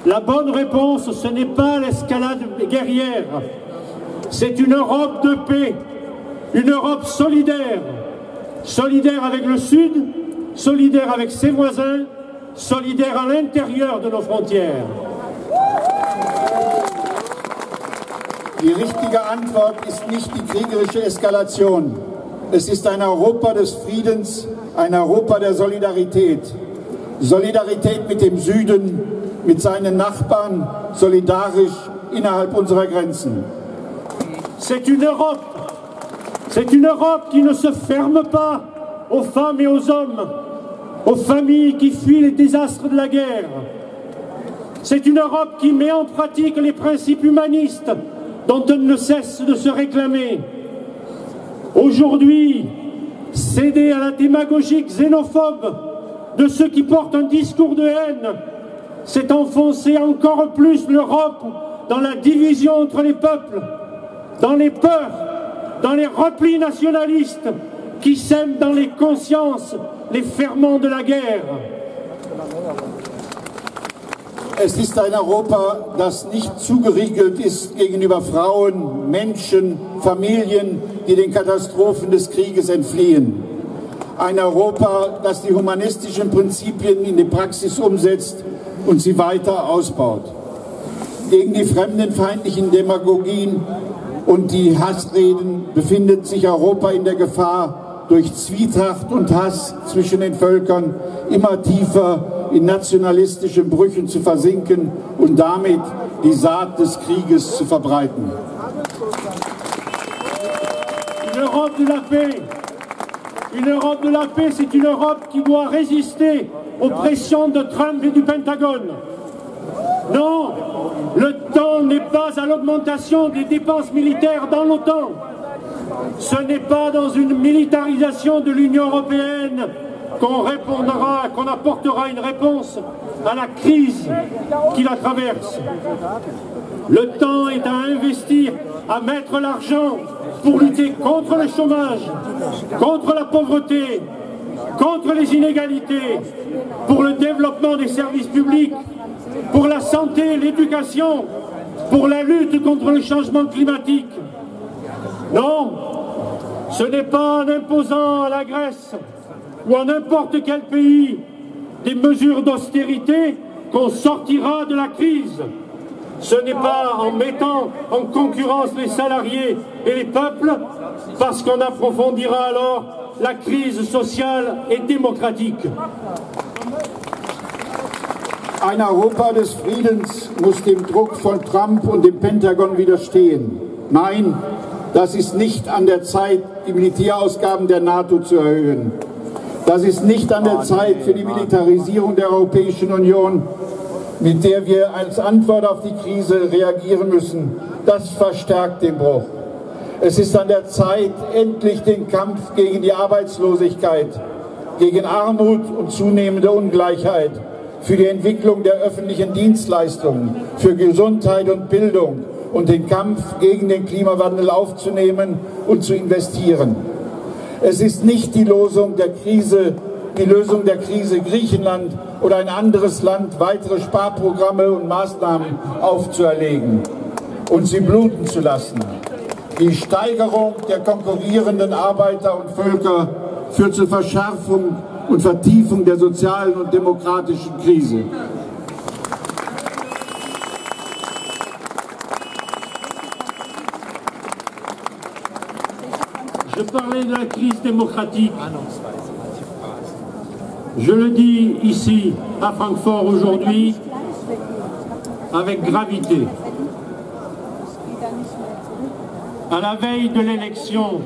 La bonne réponse, ce n'est pas l'escalade guerrière, c'est une Europe de paix, une Europe solidaire, solidaire avec le Sud, solidaire avec ses voisins, solidaire à l'intérieur de nos frontières. Die richtige Antwort ist nicht die kriegerische Eskalation. Es ist ein Europa des Friedens, ein Europa der Solidarität. Solidarität mit dem Süden, mit seinen Nachbarn, solidarisch innerhalb unserer Grenzen. C'est une Europe qui ne se ferme pas aux femmes et aux hommes, aux familles qui fuient les désastres de la guerre. C'est une Europe qui met en pratique les principes humanistes dont elle ne cesse de se réclamer. Aujourd'hui, céder à la démagogie xénophobe de ceux qui portent un discours de haine, c'est enfoncer encore plus l'Europe dans la division entre les peuples, dans les peurs, dans les replis nationalistes qui sèment dans les consciences les ferments de la guerre. Es ist ein Europa, das nicht zugeriegelt ist gegenüber Frauen, Menschen, Familien, die den Katastrophen des Krieges entfliehen. Ein Europa, das die humanistischen Prinzipien in die Praxis umsetzt und sie weiter ausbaut. Gegen die fremdenfeindlichen Demagogien und die Hassreden befindet sich Europa in der Gefahr, durch Zwietracht und Hass zwischen den Völkern immer tiefer in nationalistischen Brüchen zu versinken und damit die Saat des Krieges zu verbreiten. Une Europe de la paix, c'est une Europe qui doit résister aux pressions de Trump et du Pentagone. Non, le temps n'est pas à l'augmentation des dépenses militaires dans l'OTAN. Ce n'est pas dans une militarisation de l'Union européenne qu'on apportera une réponse à la crise qui la traverse. Le temps est à investir, à mettre l'argent pour lutter contre le chômage, contre la pauvreté, contre les inégalités, pour le développement des services publics, pour la santé et l'éducation, pour la lutte contre le changement climatique. Non, ce n'est pas en imposant à la Grèce ou à n'importe quel pays des mesures d'austérité qu'on sortira de la crise. Ce n'est pas en mettant en concurrence les salariés et les peuples, parce qu'on approfondira alors la crise sociale et démocratique. Ein Europa des Friedens muss dem Druck von Trump und dem Pentagon widerstehen. Nein, das ist nicht an der Zeit, die Militärausgaben der NATO zu erhöhen. Das ist nicht an der Zeit für die Militarisierung der Europäischen Union, mit der wir als Antwort auf die Krise reagieren müssen. Das verstärkt den Bruch. Es ist an der Zeit, endlich den Kampf gegen die Arbeitslosigkeit, gegen Armut und zunehmende Ungleichheit, für die Entwicklung der öffentlichen Dienstleistungen, für Gesundheit und Bildung und den Kampf gegen den Klimawandel aufzunehmen und zu investieren. Es ist nicht die Lösung der Krise Griechenland oder ein anderes Land weitere Sparprogramme und Maßnahmen aufzuerlegen und sie bluten zu lassen. Die Steigerung der konkurrierenden Arbeiter und Völker führt zur Verschärfung und Vertiefung der sozialen und demokratischen Krise. Je parlais de la crise démocratique. Je le dis ici, à Francfort, aujourd'hui, avec gravité. À la veille de l'élection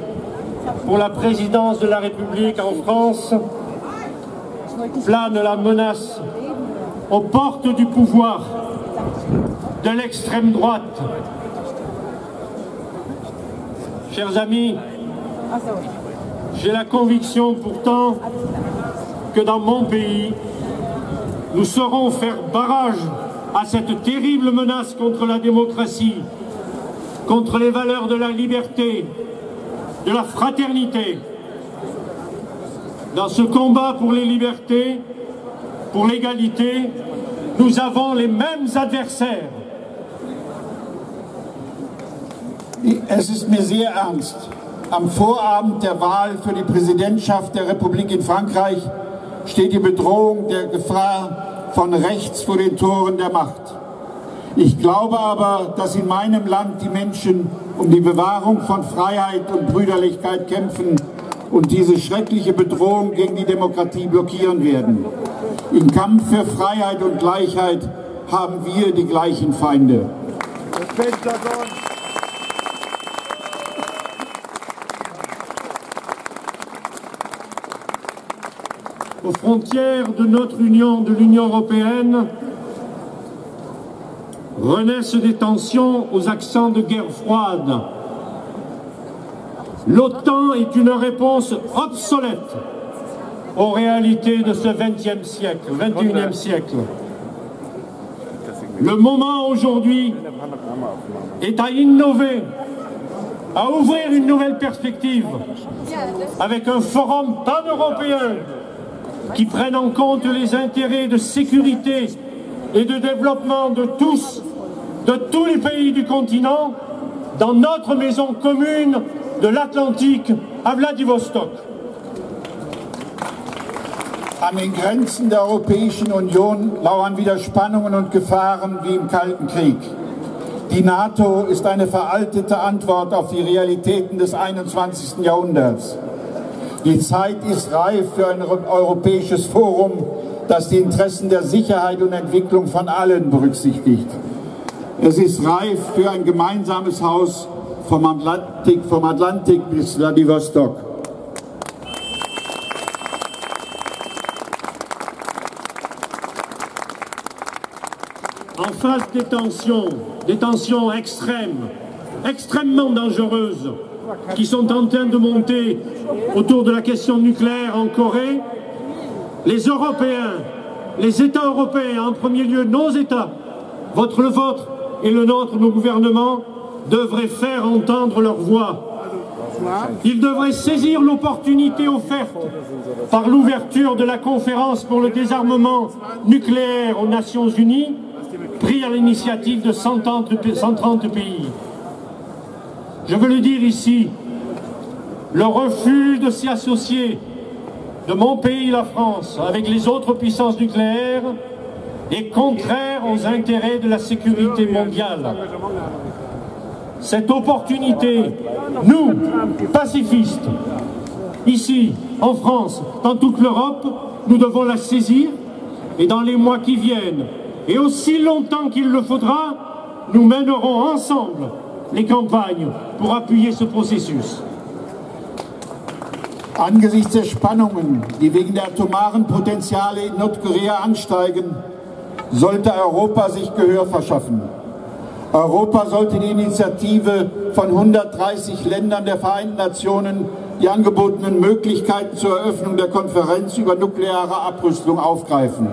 pour la présidence de la République en France, plane la menace aux portes du pouvoir de l'extrême droite. Chers amis, j'ai la conviction pourtant que dans mon pays, nous saurons faire barrage à cette terrible menace contre la démocratie, contre les valeurs de la liberté, de la fraternité. Dans ce combat pour les libertés, pour l'égalité, nous avons les mêmes adversaires. Es ist mir sehr ernst. Am Vorabend der Wahl für die Präsidentschaft der Republik in Frankreich steht die Bedrohung der Gefahr von rechts vor den Toren der Macht. Ich glaube aber, dass in meinem Land die Menschen um die Bewahrung von Freiheit und Brüderlichkeit kämpfen und diese schreckliche Bedrohung gegen die Demokratie blockieren werden. Im Kampf für Freiheit und Gleichheit haben wir die gleichen Feinde. Aux frontières de notre Union, de l'Union européenne, renaissent des tensions aux accents de guerre froide. L'OTAN est une réponse obsolète aux réalités de ce XXe siècle, XXIe siècle. Le moment aujourd'hui est à innover, à ouvrir une nouvelle perspective avec un forum pan-européen qui prenne en compte les intérêts de sécurité et de développement de tous les pays du continent, dans notre maison commune de l'Atlantique à Vladivostok. An den Grenzen der Europäischen Union lauern wieder Spannungen und Gefahren wie im Kalten Krieg. Die NATO ist eine veraltete Antwort auf die Realitäten des 21. Jahrhunderts. Die Zeit ist reif für ein europäisches Forum, das die Interessen der Sicherheit und Entwicklung von allen berücksichtigt. Es ist reif für ein gemeinsames Haus vom Atlantik bis Vladivostok. En face des tensions extrêmes, extrêmement dangereuses, qui sont en train de monter autour de la question nucléaire en Corée, les Européens, les États européens, en premier lieu nos États, le vôtre et le nôtre, nos gouvernements, devraient faire entendre leur voix. Ils devraient saisir l'opportunité offerte par l'ouverture de la conférence pour le désarmement nucléaire aux Nations Unies, pris à l'initiative de 130 pays. Je veux le dire ici, le refus de s'y associer de mon pays, la France, avec les autres puissances nucléaires, est contraire aux intérêts de la sécurité mondiale. Cette opportunité, nous, pacifistes, ici, en France, dans toute l'Europe, nous devons la saisir et dans les mois qui viennent, et aussi longtemps qu'il le faudra, nous mènerons ensemble les campagnes pour appuyer ce processus. Angesichts der Spannungen, die wegen der atomaren Potenziale in Nordkorea ansteigen, sollte Europa sich Gehör verschaffen. Europa sollte die Initiative von 130 Ländern der Vereinten Nationen, die angebotenen Möglichkeiten zur Eröffnung der Konferenz über nukleare Abrüstung aufgreifen.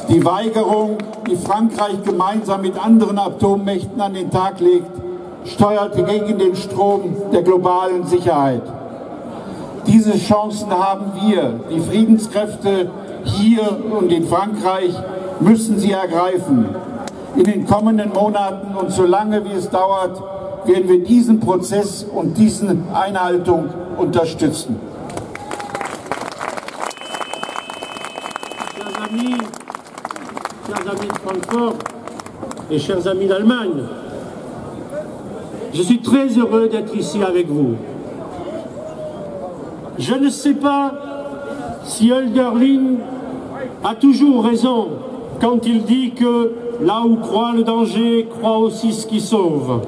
Die Weigerung, die Frankreich gemeinsam mit anderen Atommächten an den Tag legt, steuerte gegen den Strom der globalen Sicherheit. Diese Chancen haben wir, die Friedenskräfte hier und in Frankreich, müssen sie ergreifen. In den kommenden Monaten und solange wie es dauert, werden wir diesen Prozess und diese Einhaltung unterstützen. Chers amis de Francfort et chers amis d'Allemagne, je suis très heureux d'être ici avec vous. Je ne sais pas si Hölderlin a toujours raison quand il dit que là où croit le danger, croit aussi ce qui sauve.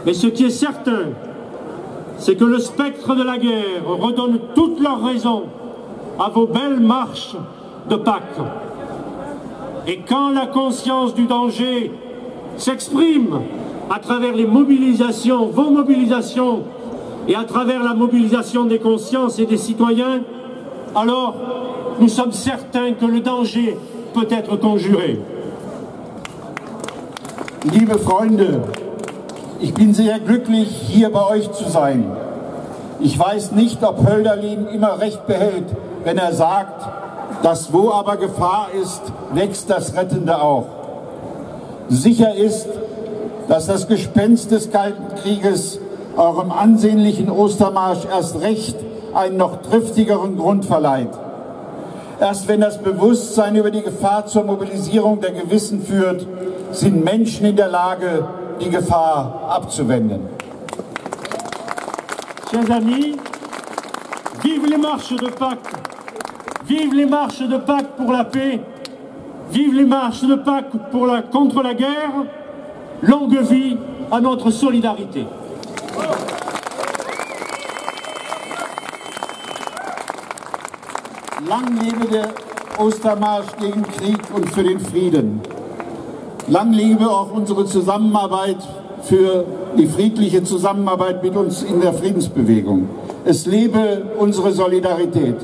Mais ce qui est certain, c'est que le spectre de la guerre redonne toute leur raison à vos belles marches de Pâques. Et quand la conscience du danger s'exprime à travers les mobilisations, vos mobilisations, et à travers la mobilisation des consciences et des citoyens, alors nous sommes certains que le danger peut être conjuré. Liebe Freunde, ich bin sehr glücklich, hier bei euch zu sein. Ich weiß nicht, ob Hölderlin immer recht behält, wenn er sagt, dass wo aber Gefahr ist, wächst das Rettende auch. Sicher ist, dass das Gespenst des Kalten Krieges eurem ansehnlichen Ostermarsch erst recht einen noch triftigeren Grund verleiht. Erst wenn das Bewusstsein über die Gefahr zur Mobilisierung der Gewissen führt, sind Menschen in der Lage, die Gefahr abzuwenden. Chers amis, vive les marches de Pâques, vive les marches de Pâques pour la paix, vive les marches de Pâques contre la guerre, longue vie à notre solidarité. Lang lebe der Ostermarsch gegen Krieg und für den Frieden. Lang lebe auch unsere Zusammenarbeit für die friedliche Zusammenarbeit mit uns in der Friedensbewegung. Es lebe unsere Solidarität.